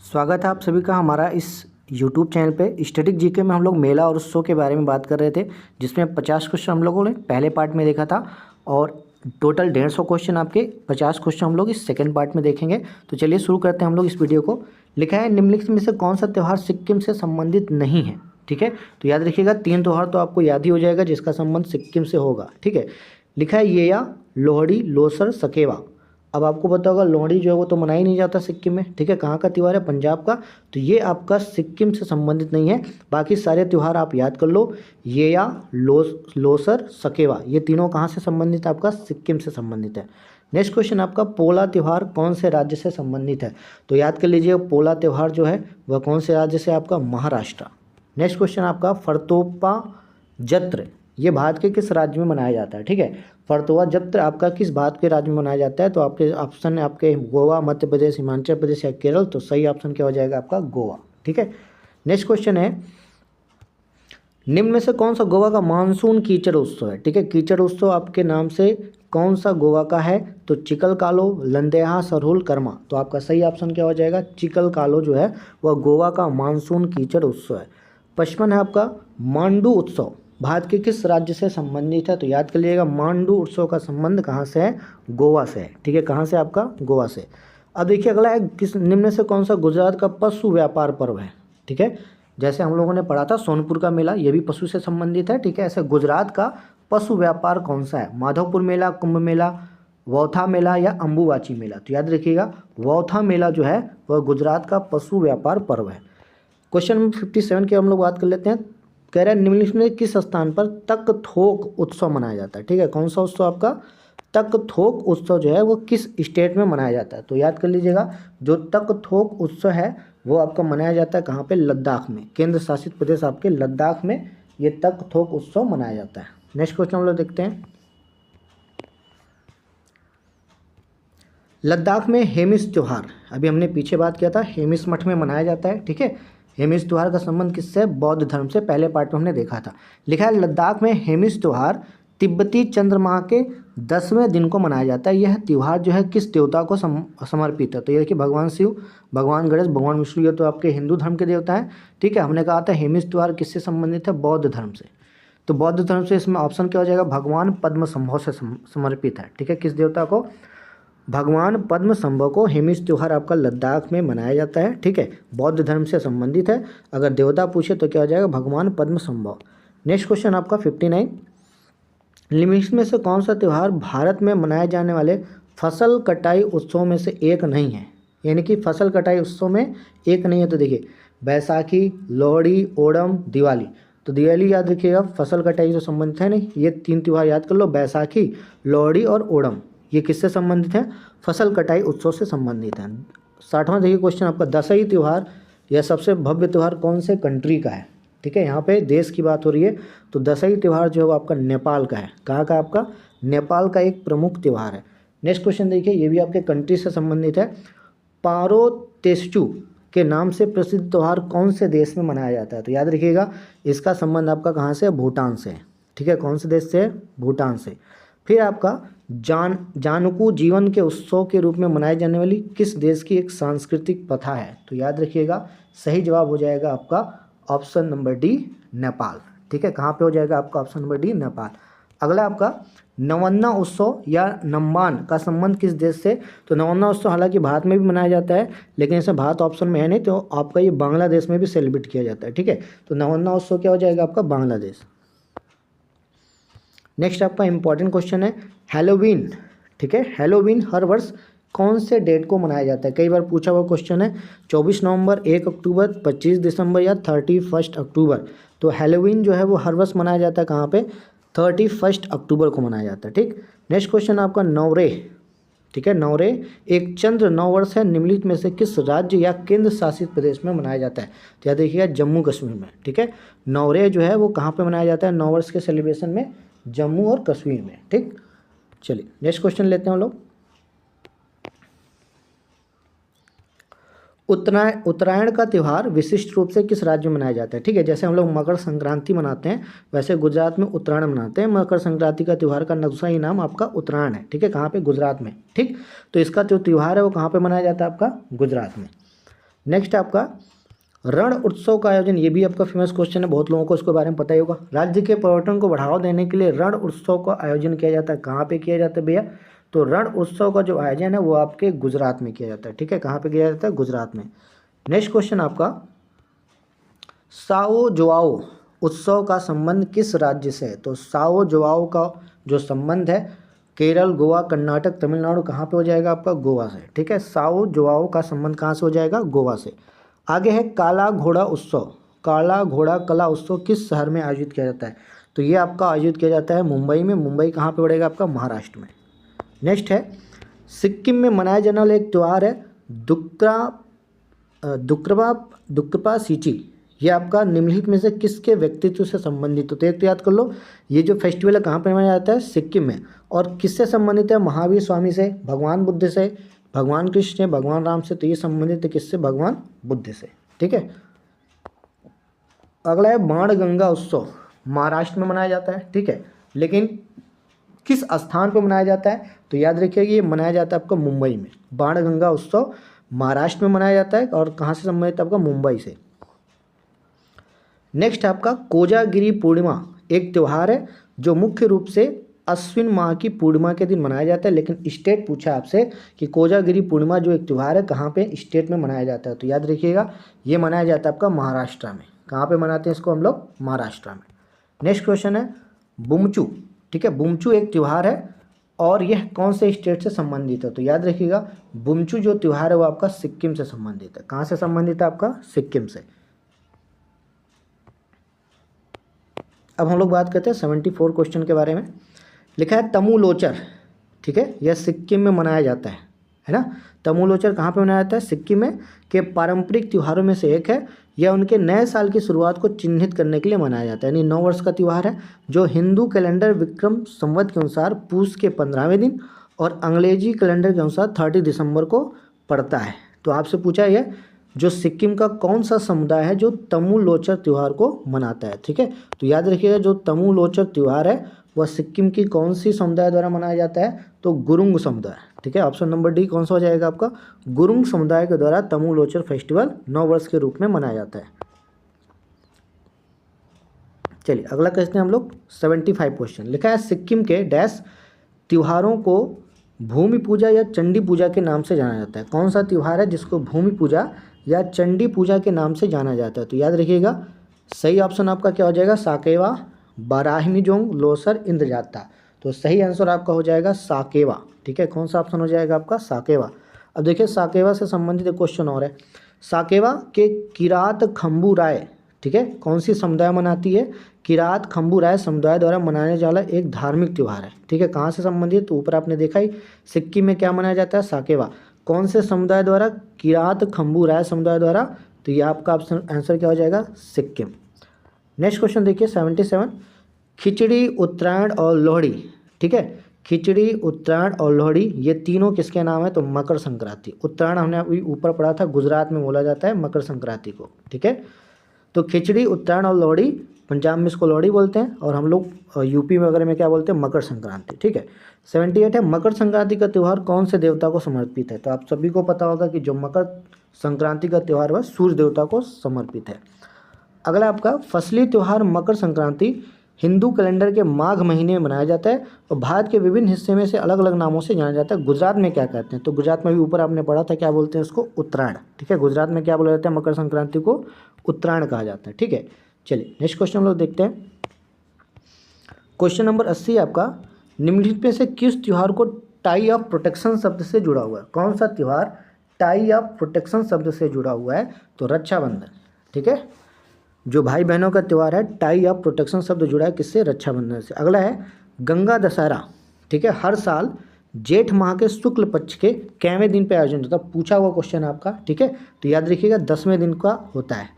स्वागत है आप सभी का हमारा इस YouTube चैनल पे। स्टैटिक जीके में हम लोग मेला और उत्सव के बारे में बात कर रहे थे, जिसमें 50 क्वेश्चन हम लोगों ने पहले पार्ट में देखा था और टोटल 150 क्वेश्चन आपके 50 क्वेश्चन हम लोग इस सेकंड पार्ट में देखेंगे। तो चलिए शुरू करते हैं हम लोग इस वीडियो को। लिखा है निम्नलिखित में से कौन सा त्यौहार सिक्किम से संबंधित नहीं है। ठीक है, तो याद रखिएगा 3 त्यौहार तो आपको याद ही हो जाएगा जिसका संबंध सिक्किम से होगा। ठीक है, लिखा है येया, लोहड़ी, लोसर, सकेवा। अब आपको पता होगा लोहड़ी जो है वो तो मनाया ही नहीं जाता सिक्किम में। ठीक है, कहाँ का त्यौहार है? पंजाब का। तो ये आपका सिक्किम से संबंधित नहीं है। बाकी सारे त्यौहार आप याद कर लो, येया, लोसर, सकेवा, ये तीनों कहाँ से संबंधित है? आपका सिक्किम से संबंधित है। नेक्स्ट क्वेश्चन आपका, पोला त्यौहार कौन से राज्य से संबंधित है? तो याद कर लीजिए पोला त्यौहार जो है वह कौन से राज्य से? आपका महाराष्ट्र। नेक्स्ट क्वेश्चन आपका, फरतोपा जत्र ये भारत के किस राज्य में मनाया जाता है? ठीक है, फरतोवा जत्र आपका किस भारत के राज्य में मनाया जाता है? तो आपके ऑप्शन है आपके गोवा, मध्य प्रदेश, हिमाचल प्रदेश या केरल। तो सही ऑप्शन क्या हो जाएगा? आपका गोवा। ठीक है, नेक्स्ट क्वेश्चन है, निम्न में से कौन सा गोवा का मानसून कीचड़ उत्सव है? ठीक है, कीचड़ उत्सव आपके नाम से कौन सा गोवा का है? तो चिकल कालो, लंदेहा, सरहुल, कर्मा। तो आपका सही ऑप्शन क्या हो जाएगा? चिकल कालो जो है वह गोवा का मानसून कीचड़ उत्सव है। 55 है आपका, मांडू उत्सव भारत के किस राज्य से संबंधित है? तो याद कर लीजिएगा मांडू उत्सव का संबंध कहाँ से है? गोवा से है। ठीक है, कहाँ से? आपका गोवा से। अब देखिए अगला है, किस निम्न से कौन सा गुजरात का पशु व्यापार पर्व है? ठीक है, जैसे हम लोगों ने पढ़ा था सोनपुर का मेला, ये भी पशु से संबंधित है। ठीक है, ऐसे गुजरात का पशु व्यापार कौन सा है? माधवपुर मेला, कुंभ मेला, वौथा मेला या अंबुबाची मेला। तो याद रखिएगा वौथा मेला जो है वह गुजरात का पशु व्यापार पर्व है। क्वेश्चन नंबर 57 की हम लोग बात कर लेते हैं। कह रहे हैं निम्नलिखित में किस स्थान पर तक थोक उत्सव मनाया जाता है? ठीक है, कौन सा उत्सव? आपका तक थोक उत्सव जो है वो किस स्टेट में मनाया जाता है? तो याद कर लीजिएगा जो तक थोक उत्सव है वो आपका मनाया जाता है कहाँ पे? लद्दाख में। केंद्र शासित प्रदेश आपके लद्दाख में ये तक थोक उत्सव मनाया जाता है। नेक्स्ट क्वेश्चन हम लोग देखते हैं, लद्दाख में हेमिस त्योहार, अभी हमने पीछे बात किया था, हेमिस मठ में मनाया जाता है। ठीक है, हेमिस त्योहार का संबंध किससे? बौद्ध धर्म से। पहले पार्ट में हमने देखा था। लिखा है लद्दाख में हेमिस त्योहार तिब्बती चंद्रमा के 10वें दिन को मनाया जाता है। यह त्यौहार जो है किस देवता को समर्पित है? तो ये देखिए भगवान शिव, भगवान गणेश, भगवान विष्णु, ये तो आपके हिंदू धर्म के देवता हैं। ठीक है, हमने कहा था हेमिस त्योहार किससे संबंधित है? बौद्ध धर्म से। तो बौद्ध धर्म से इसमें ऑप्शन क्या हो जाएगा? भगवान पद्म संभव से समर्पित है। ठीक है, किस देवता को? भगवान पद्म संभव को हेमिस त्यौहार आपका लद्दाख में मनाया जाता है। ठीक है, बौद्ध धर्म से संबंधित है। अगर देवता पूछे तो क्या हो जाएगा? भगवान पद्म संभव। नेक्स्ट क्वेश्चन आपका 59, निम्नलिखित में से कौन सा त्यौहार भारत में मनाए जाने वाले फसल कटाई उत्सव में से एक नहीं है? यानी कि फसल कटाई उत्सव में एक नहीं है। तो देखिए बैसाखी, लोहड़ी, ओणम, दिवाली। तो दिवाली याद रखिएगा फसल कटाई से संबंधित है नहीं। ये 3 त्यौहार याद कर लो, बैसाखी, लोहड़ी और ओणम। ये किससे संबंधित है? फसल कटाई उत्सव से संबंधित है। 60वां देखिए क्वेश्चन आपका, दशई त्यौहार यह सबसे भव्य त्यौहार कौन से कंट्री का है? ठीक है, यहाँ पे देश की बात हो रही है। तो दशई त्यौहार जो है वो आपका नेपाल का है। कहाँ का? आपका नेपाल का एक प्रमुख त्यौहार है। नेक्स्ट क्वेश्चन देखिए, ये भी आपके कंट्री से संबंधित है। पारो तेस्चू के नाम से प्रसिद्ध त्यौहार कौन से देश में मनाया जाता है? तो याद रखिएगा इसका संबंध आपका कहाँ से? भूटान से। ठीक है, कौन से देश से? भूटान से। फिर आपका जानकू जीवन के उत्सव के रूप में मनाई जाने वाली किस देश की एक सांस्कृतिक प्रथा है? तो याद रखिएगा सही जवाब हो जाएगा आपका ऑप्शन नंबर डी, नेपाल। ठीक है, कहाँ पे हो जाएगा आपका ऑप्शन नंबर डी? नेपाल। अगला आपका नवन्ना उत्सव या नम्बान का संबंध किस देश से? तो नवन्ना उत्सव हालांकि भारत में भी मनाया जाता है, लेकिन ऐसे भारत ऑप्शन में है नहीं, तो आपका ये बांग्लादेश में भी सेलिब्रेट किया जाता है। ठीक है, तो नवन्ना उत्सव क्या हो जाएगा? आपका बांग्लादेश। नेक्स्ट आपका इंपॉर्टेंट क्वेश्चन है हैलोवीन। ठीक है, हैलोवीन हर वर्ष कौन से डेट को मनाया जाता है? कई बार पूछा हुआ क्वेश्चन है। 24 नवंबर, 1 अक्टूबर, 25 दिसंबर या 31 अक्टूबर। तो हैलोवीन जो है वो हर वर्ष मनाया जाता है कहाँ पे? 31 अक्टूबर को मनाया जाता है। ठीक, नेक्स्ट क्वेश्चन आपका नवरे। ठीक है, नवरे एक चंद्र नववर्ष है, निम्नलिखित में से किस राज्य या केंद्र शासित प्रदेश में मनाया जाता है? तो याद देखिएगा जम्मू कश्मीर में। ठीक है, नवरे जो है वो कहाँ पे मनाया जाता है? नववर्ष के सेलिब्रेशन में जम्मू और कश्मीर में। ठीक, चलिए नेक्स्ट क्वेश्चन लेते हैं हम लोग। उत्तरायण का त्यौहार विशिष्ट रूप से किस राज्य में मनाया जाता है? ठीक है, जैसे हम लोग मकर संक्रांति मनाते हैं वैसे गुजरात में उत्तरायण मनाते हैं। मकर संक्रांति का त्यौहार का दूसरा ही नाम आपका उत्तरायण है। ठीक है, कहाँ पे? गुजरात में। ठीक, तो इसका जो त्यौहार है वो कहाँ पे मनाया जाता है? आपका गुजरात में। नेक्स्ट आपका रण उत्सव का आयोजन, ये भी आपका फेमस क्वेश्चन है, बहुत लोगों को इसके बारे में पता ही होगा। राज्य के पर्यटन को बढ़ावा देने के लिए रण उत्सव का आयोजन किया जाता है, कहाँ पे किया जाता है भैया? तो रण उत्सव का जो आयोजन है वो आपके गुजरात में किया जाता है, ठीक है। कहाँ पे किया जाता है? गुजरात में। नेक्स्ट क्वेश्चन आपका साओ जोआओ उत्सव का संबंध किस राज्य से है? तो साओ जोआओ का जो संबंध है केरल, गोवा, कर्नाटक, तमिलनाडु, कहाँ पे हो जाएगा आपका? गोवा से, ठीक है। साओ जोआओ का संबंध कहाँ से हो जाएगा? गोवा से। आगे है काला घोड़ा उत्सव, काला घोड़ा कला उत्सव किस शहर में आयोजित किया जाता है? तो ये आपका आयोजित किया जाता है मुंबई में। मुंबई कहाँ पे पड़ेगा आपका? महाराष्ट्र में। नेक्स्ट है सिक्किम में मनाया जाने वाला एक त्यौहार है दुक्रपा सीची, ये आपका निम्नलिखित में से किसके व्यक्तित्व से संबंधित? तो एक तो याद कर लो, ये जो फेस्टिवल है कहाँ पर मनाया जाता है? सिक्किम में। और किससे संबंधित है? महावीर स्वामी से, भगवान बुद्ध से, भगवान कृष्ण से, भगवान राम से। तो ये संबंधित है किससे? भगवान बुद्ध से, ठीक है। अगला है बाणगंगा उत्सव, महाराष्ट्र में मनाया जाता है, ठीक है, लेकिन किस स्थान पर मनाया जाता है? तो याद रखिएगा ये मनाया जाता है आपका मुंबई में। बाणगंगा उत्सव महाराष्ट्र में मनाया जाता है और कहाँ से संबंधित है आपका? मुंबई से। नेक्स्ट आपका कोजागिरी पूर्णिमा एक त्यौहार है जो मुख्य रूप से अश्विन माह की पूर्णिमा के दिन मनाया जाता है, लेकिन स्टेट पूछा आपसे कि कोजागिरी पूर्णिमा जो एक त्यौहार है कहाँ पे स्टेट में मनाया जाता है? तो याद रखिएगा ये मनाया जाता है आपका महाराष्ट्र में। कहाँ पे मनाते हैं इसको हम लोग? महाराष्ट्र में। नेक्स्ट क्वेश्चन है बुमचू, ठीक है। बुमचू एक त्यौहार है और यह कौन से स्टेट से संबंधित है? तो याद रखिएगा बुमचू जो त्यौहार है वो आपका सिक्किम से संबंधित है। कहाँ से संबंधित है आपका? सिक्किम से। अब हम लोग बात करते हैं 74 क्वेश्चन के बारे में। लिखा है तमुलोचर, ठीक है, यह सिक्किम में मनाया जाता है ना। तमुलोचर कहाँ पे मनाया जाता है? सिक्किम में। के पारंपरिक त्योहारों में से एक है। यह उनके नए साल की शुरुआत को चिन्हित करने के लिए मनाया जाता है, यानी 9 वर्ष का त्यौहार है जो हिंदू कैलेंडर विक्रम संवत के अनुसार पूस के 15वें दिन और अंग्रेजी कैलेंडर के अनुसार 30 दिसंबर को पड़ता है। तो आपसे पूछा यह जो सिक्किम का कौन सा समुदाय है जो तमुलोचर त्यौहार को मनाता है, ठीक है। तो याद रखिएगा जो तमुलोचर त्यौहार है वह सिक्किम की कौन सी समुदाय द्वारा मनाया जाता है? तो गुरुंग समुदाय, ठीक है। ऑप्शन नंबर डी कौन सा हो जाएगा आपका? गुरुंग समुदाय के द्वारा तमुलोचर फेस्टिवल 9 वर्ष के रूप में मनाया जाता है। चलिए अगला क्वेश्चन हम लोग 75 क्वेश्चन। लिखा है सिक्किम के डैश त्योहारों को भूमि पूजा या चंडी पूजा के नाम से जाना जाता है? कौन सा त्यौहार है जिसको भूमि पूजा या चंडी पूजा के नाम से जाना जाता है? तो याद रखिएगा सही ऑप्शन आपका क्या हो जाएगा? साकेवा, बाराहिमीजोंग, लोसर, इंद्रजात्रा। तो सही आंसर आपका हो जाएगा साकेवा, ठीक है। कौन सा ऑप्शन हो जाएगा आपका? साकेवा। अब देखिए साकेवा से संबंधित एक क्वेश्चन और है। साकेवा के किरात खम्बू राय, ठीक है, कौन सी समुदाय मनाती है? किरात खम्बू राय समुदाय द्वारा मनाने वाला एक धार्मिक त्यौहार है, ठीक है। कहाँ से संबंधित? तो ऊपर आपने देखा ही सिक्किम में क्या मनाया जाता है? साकेवा। कौन से समुदाय द्वारा? किरात खम्बू राय समुदाय द्वारा। तो ये आपका ऑप्शन आंसर क्या हो जाएगा? सिक्किम। नेक्स्ट क्वेश्चन देखिए 77। खिचड़ी, उत्तरायण और लोहड़ी, ठीक है। खिचड़ी, उत्तरायण और लोहड़ी ये तीनों किसके नाम है? तो मकर संक्रांति। उत्तरायण हमने अभी ऊपर पढ़ा था, गुजरात में बोला जाता है मकर संक्रांति को, ठीक है। तो खिचड़ी, उत्तरायण और लोहड़ी, पंजाब में इसको लोहड़ी बोलते हैं और हम लोग यूपी वगैरह में क्या बोलते हैं? मकर संक्रांति, ठीक है। 78 है मकर संक्रांति का त्यौहार कौन से देवता को समर्पित है? तो आप सभी को पता होगा कि जो मकर संक्रांति का त्यौहार वह सूर्य देवता को समर्पित है। अगला आपका फसली त्यौहार मकर संक्रांति हिंदू कैलेंडर के माघ महीने में मनाया जाता है और भारत के विभिन्न हिस्से में से अलग अलग नामों से जाना जाता है। गुजरात में क्या कहते हैं? तो गुजरात में भी ऊपर आपने पढ़ा था क्या बोलते हैं उसको? उत्तरायण, ठीक है। गुजरात में क्या बोला जाता है? मकर संक्रांति को उत्तरायण कहा जाता है, ठीक है। चलिए नेक्स्ट क्वेश्चन हम लोग देखते हैं। क्वेश्चन नंबर 80 आपका निम्नलिखित में से किस त्यौहार को टाई ऑफ प्रोटेक्शन शब्द से जुड़ा हुआ है? कौन सा त्यौहार टाई ऑफ प्रोटेक्शन शब्द से जुड़ा हुआ है? तो रक्षाबंधन, ठीक है। जो भाई बहनों का त्यौहार है टाई ऑफ प्रोटेक्शन शब्द जुड़ा है किससे? रक्षाबंधन से। अगला है गंगा दशहरा, ठीक है, हर साल जेठ माह के शुक्ल पक्ष के कैवें दिन पे आयोजन होता है? पूछा हुआ क्वेश्चन आपका, ठीक है। तो याद रखिएगा 10वें दिन का होता है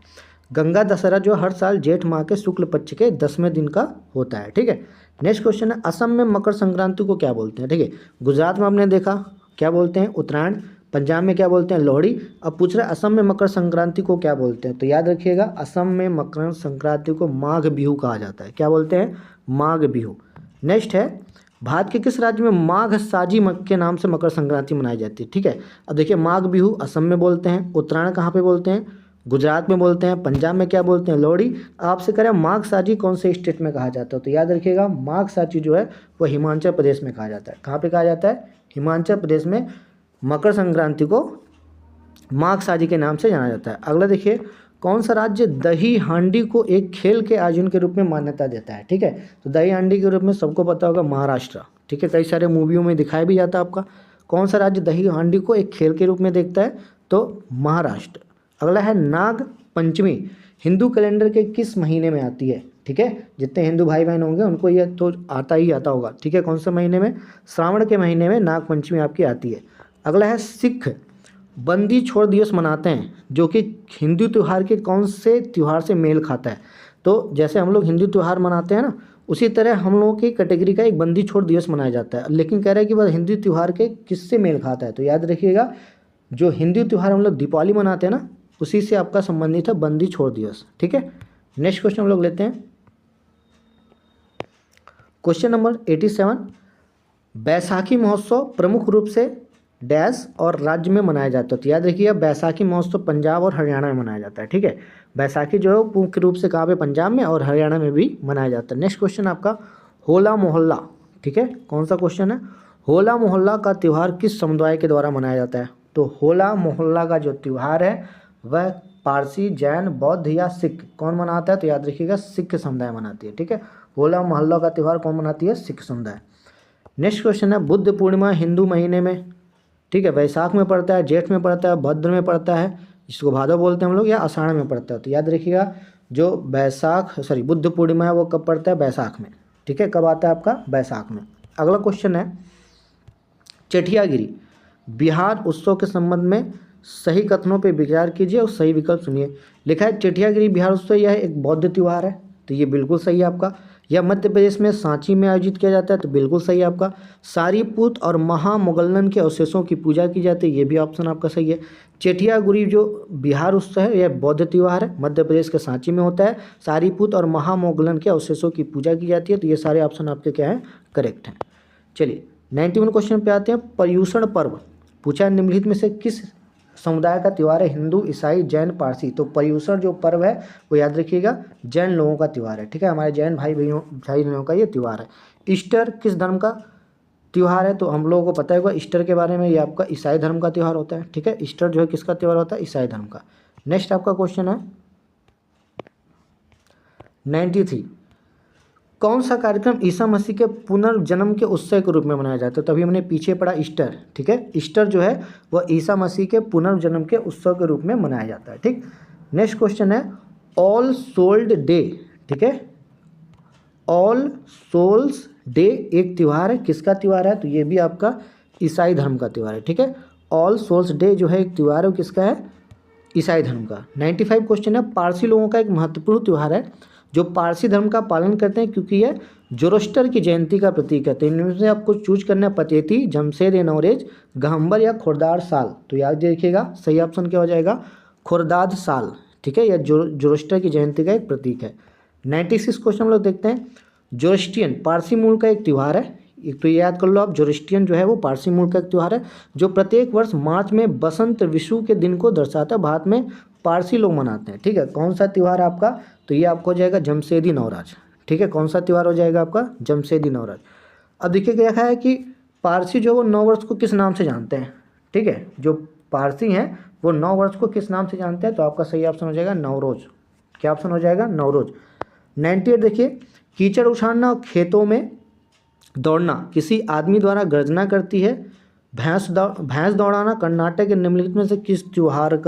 गंगा दशहरा, जो हर साल जेठ माह के शुक्ल पक्ष के 10वें दिन का होता है, ठीक है। नेक्स्ट क्वेश्चन है असम में मकर संक्रांति को क्या बोलते हैं? ठीक है, गुजरात में आपने देखा क्या बोलते हैं? उत्तरायण। पंजाब में क्या बोलते हैं? लोहड़ी। अब पूछ रहे असम में मकर संक्रांति को क्या बोलते हैं? तो याद रखिएगा असम में मकर संक्रांति को माघ बिहू कहा जाता है। क्या बोलते हैं? माघ बिहू। नेक्स्ट है भारत के किस राज्य में माघ साजी के नाम से मकर संक्रांति मनाई जाती है? ठीक है, अब देखिए माघ बिहू असम में बोलते हैं, उत्तरायण कहाँ पे बोलते हैं? गुजरात में बोलते हैं, पंजाब में क्या बोलते हैं? लोहड़ी। आपसे करें माघ साजी कौन से स्टेट में कहा जाता है, तो याद रखिएगा माघ साजी जो है वो हिमाचल प्रदेश में कहा जाता है। कहाँ पे कहा जाता है? हिमाचल प्रदेश में मकर संक्रांति को माघ साजी के नाम से जाना जाता है। अगला देखिए, कौन सा राज्य दही हांडी को एक खेल के आयोजन के रूप में मान्यता देता है? ठीक है, तो दही हांडी के रूप में सबको पता होगा महाराष्ट्र। ठीक है, कई सारे मूवियों में दिखाया भी जाता है आपका। कौन सा राज्य दही हांडी को एक खेल के रूप में देखता है? तो महाराष्ट्र। अगला है नाग पंचमी हिंदू कैलेंडर के किस महीने में आती है? ठीक है, जितने हिंदू भाई बहन होंगे उनको ये तो आता ही आता होगा। ठीक है, कौन से महीने में? श्रावण के महीने में नाग पंचमी आपकी आती है। अगला है सिख बंदी छोड़ दिवस मनाते हैं, जो कि हिंदू त्यौहार के कौन से त्यौहार से मेल खाता है? तो जैसे हम लोग हिंदू त्यौहार मनाते हैं ना, उसी तरह हम लोगों की कैटेगरी का एक बंदी छोड़ दिवस मनाया जाता है, लेकिन कह रहा है कि वह हिंदू त्यौहार के किससे मेल खाता है? तो याद रखिएगा जो हिंदू त्यौहार हम लोग दीपावली मनाते हैं ना, उसी से आपका संबंधित है बंदी छोड़ दिवस। ठीक है, नेक्स्ट क्वेश्चन हम लोग लेते हैं, क्वेश्चन नंबर 87। बैसाखी महोत्सव प्रमुख रूप से डैश और राज्य में मनाया जाता है? तो याद रखिए बैसाखी महोत्सव पंजाब और हरियाणा में मनाया जाता है। ठीक है, बैसाखी जो है मुख्य रूप से कहाँ पे? पंजाब में और हरियाणा में भी मनाया जाता है। नेक्स्ट क्वेश्चन आपका होला मोहल्ला। ठीक है, कौन सा क्वेश्चन है? होला मोहल्ला का त्यौहार किस समुदाय के द्वारा मनाया जाता है? तो होला मोहल्ला का जो त्यौहार है वह पारसी, जैन, बौद्ध या सिख कौन मनाता है? तो याद रखिएगा सिख समुदाय मनाती है। ठीक है, होला मोहल्ला का त्यौहार कौन मनाती है? सिख समुदाय। नेक्स्ट क्वेश्चन है बुद्ध पूर्णिमा हिंदू महीने में, ठीक है, वैशाख में पड़ता है, जेठ में पड़ता है, भद्र में पड़ता है, इसको भादव बोलते हैं हम लोग, या आषाढ़ में पड़ता है? तो याद रखिएगा जो बुद्ध पूर्णिमा है वो कब पड़ता है? बैसाख में। ठीक है, कब आता है आपका? बैसाख में। अगला क्वेश्चन है चटियागिरी बिहार उत्सव के संबंध में सही कथनों पे विचार कीजिए और सही विकल्प सुनिए। लिखा है चटियागिरी बिहार उत्सव यह एक बौद्ध त्यौहार है, तो ये बिल्कुल सही है आपका। यह मध्य प्रदेश में सांची में आयोजित किया जाता है, तो बिल्कुल सही है आपका। सारीपुत और महामोगल्लन के अवशेषों की पूजा की जाती है, ये भी ऑप्शन आपका सही है। चटियागुरी जो बिहार उत्सव है यह बौद्ध त्यौहार है, मध्य प्रदेश के सांची में होता है। सारीपुत और महामोगल्लन के अवशेषों की पूजा की जाती है, तो ये सारे ऑप्शन आपके क्या हैं? करेक्ट हैं। चलिए 91 क्वेश्चन पे आते हैं। पर्युषण पर्व पूछा निम्नलिखित में से किस समुदाय का त्यौहार है? हिंदू, ईसाई, जैन, पारसी। तो पर्युषण जो पर्व है वो याद रखिएगा जैन लोगों का त्यौहार है। ठीक है, हमारे जैन भाई बहनों का ये त्यौहार है। ईस्टर किस धर्म का त्यौहार है? तो हम लोगों को पता होगा ईस्टर के बारे में, ये आपका ईसाई धर्म का त्यौहार होता है। ठीक है, ईस्टर जो है किसका त्यौहार होता है? ईसाई धर्म का। नेक्स्ट आपका क्वेश्चन है 93। कौन सा कार्यक्रम ईसा मसीह के पुनर्जन्म के उत्सव के रूप में मनाया जाता है? तभी हमने पीछे पढ़ा ईस्टर। ठीक है, ईस्टर जो है वह ईसा मसीह के पुनर्जन्म के उत्सव के रूप में मनाया जाता है। ठीक, नेक्स्ट क्वेश्चन है ऑल सोल्ड डे। ठीक है, ऑल सोल्स डे एक त्यौहार है, किसका त्यौहार है? तो ये भी आपका ईसाई धर्म का त्यौहार है। ठीक है, ऑल सोल्स डे जो है एक त्यौहार है, वो किसका है? ईसाई धर्म का। 95 क्वेश्चन है पारसी लोगों का एक महत्वपूर्ण त्यौहार है जो पारसी धर्म का पालन करते हैं, क्योंकि यह जोरोस्टर की जयंती का प्रतीक है। तो इनमें से आपको चूज करना है पतेती, जमशेद ए नौरेज, गहम्बर या खुर्दार साल। तो याद रखिएगा सही ऑप्शन क्या हो जाएगा? खुर्दाद साल। ठीक है, यह जोरोस्टर की जयंती का एक प्रतीक है। 96 क्वेश्चन हम लोग देखते हैं। जोरोस्ट्रियन पारसी मूल का एक त्यौहार है। एक तो ये याद कर लो आप, जोरोस्ट्रियन जो है वो पारसी मूल का एक त्यौहार है जो प्रत्येक वर्ष मार्च में बसंत विषु के दिन को दर्शाता है। भारत में पारसी लोग मनाते हैं। ठीक है, कौन सा त्यौहार है आपका? तो ये आपको हो जाएगा जमशेदी नवराज। ठीक है, कौन सा त्यौहार हो जाएगा आपका? जमशेदी नवराज। अब देखिए क्या है कि पारसी जो वो 9 वर्ष को किस नाम से जानते हैं? ठीक है, जो पारसी हैं वो 9 वर्ष को किस नाम से जानते हैं? तो आपका सही ऑप्शन हो जाएगा नवरोज। क्या ऑप्शन हो जाएगा? नवरोज। 98 देखिए, कीचड़ उछालना और खेतों में दौड़ना किसी आदमी द्वारा गर्जना करती है। भैंस दौड़ाना कर्नाटक के निम्नलिखित में से किस त्यौहार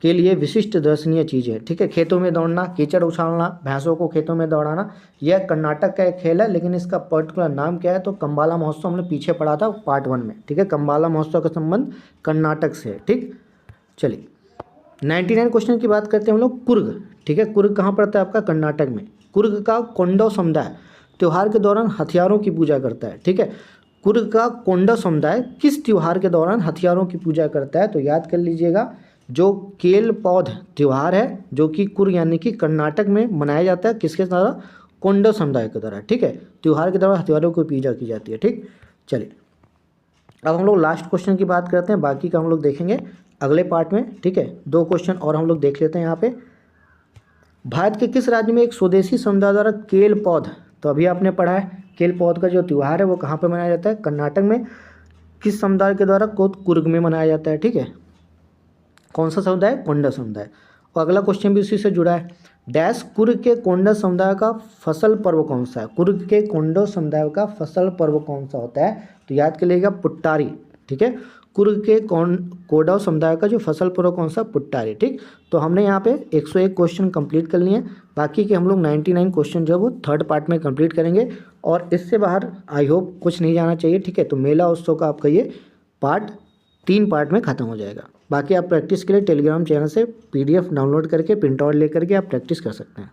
के लिए विशिष्ट दर्शनीय चीज़ है? ठीक है, खेतों में दौड़ना, कीचड़ उछालना, भैंसों को खेतों में दौड़ाना, यह कर्नाटक का एक खेल है, लेकिन इसका पर्टिकुलर नाम क्या है? तो कंबाला महोत्सव हमने पीछे पढ़ा था पार्ट 1 में। ठीक है, कंबाला महोत्सव का संबंध कर्नाटक से है। ठीक, चलिए 99 क्वेश्चन की बात करते हैं हम लोग। कुर्ग। ठीक है, कुर्ग कहाँ पड़ता है आपका? कर्नाटक में। कुर्ग का कोंडव समुदाय त्यौहार के दौरान हथियारों की पूजा करता है। ठीक है, कुर्ग का कोंडव समुदाय किस त्यौहार के दौरान हथियारों की पूजा करता है? तो याद कर लीजिएगा जो केल पौध त्यौहार है जो कि कुर्ग यानी कि कर्नाटक में मनाया जाता है, किसके द्वारा? कोंडा समुदाय के द्वारा, ठीक है। त्यौहार के दौरान हथियारों की पूजा की जाती है, ठीक। चलिए अब हम लोग लास्ट क्वेश्चन की बात करते हैं, बाकी का हम लोग देखेंगे अगले पार्ट में, ठीक है। 2 क्वेश्चन और हम लोग देख लेते हैं यहाँ पे। भारत के किस राज्य में एक स्वदेशी समुदाय द्वारा केल पौध, तो अभी आपने पढ़ा है केल पौध का जो त्यौहार है वो कहाँ पे मनाया जाता है, कर्नाटक में। किस समुदाय के द्वारा, कुर्ग में मनाया जाता है, ठीक है। कौन सा समुदाय, कोंडा समुदाय। और अगला क्वेश्चन भी उसी से जुड़ा है, डैश कुर्ग के कोंडा समुदाय का फसल पर्व कौन सा है। कुर्ग के कोंडा समुदाय का फसल पर्व कौन सा होता है, तो याद कर लीजिएगा पुट्टारी, ठीक है। कुर्ग के कोंडा समुदाय का जो फसल पर्व कौन सा, पुट्टारी, ठीक। तो हमने यहाँ पे 101 क्वेश्चन कंप्लीट कर लिए हैं, बाकी के हम लोग 99 क्वेश्चन जो है वो थर्ड पार्ट में कंप्लीट करेंगे। और इससे बाहर आई होप कुछ नहीं जाना चाहिए, ठीक है। तो मेला उत्सव का आपका ये पार्ट 3 पार्ट में ख़त्म हो जाएगा। बाकी आप प्रैक्टिस के लिए टेलीग्राम चैनल से PDF डाउनलोड करके प्रिंट आउट लेकर के आप प्रैक्टिस कर सकते हैं।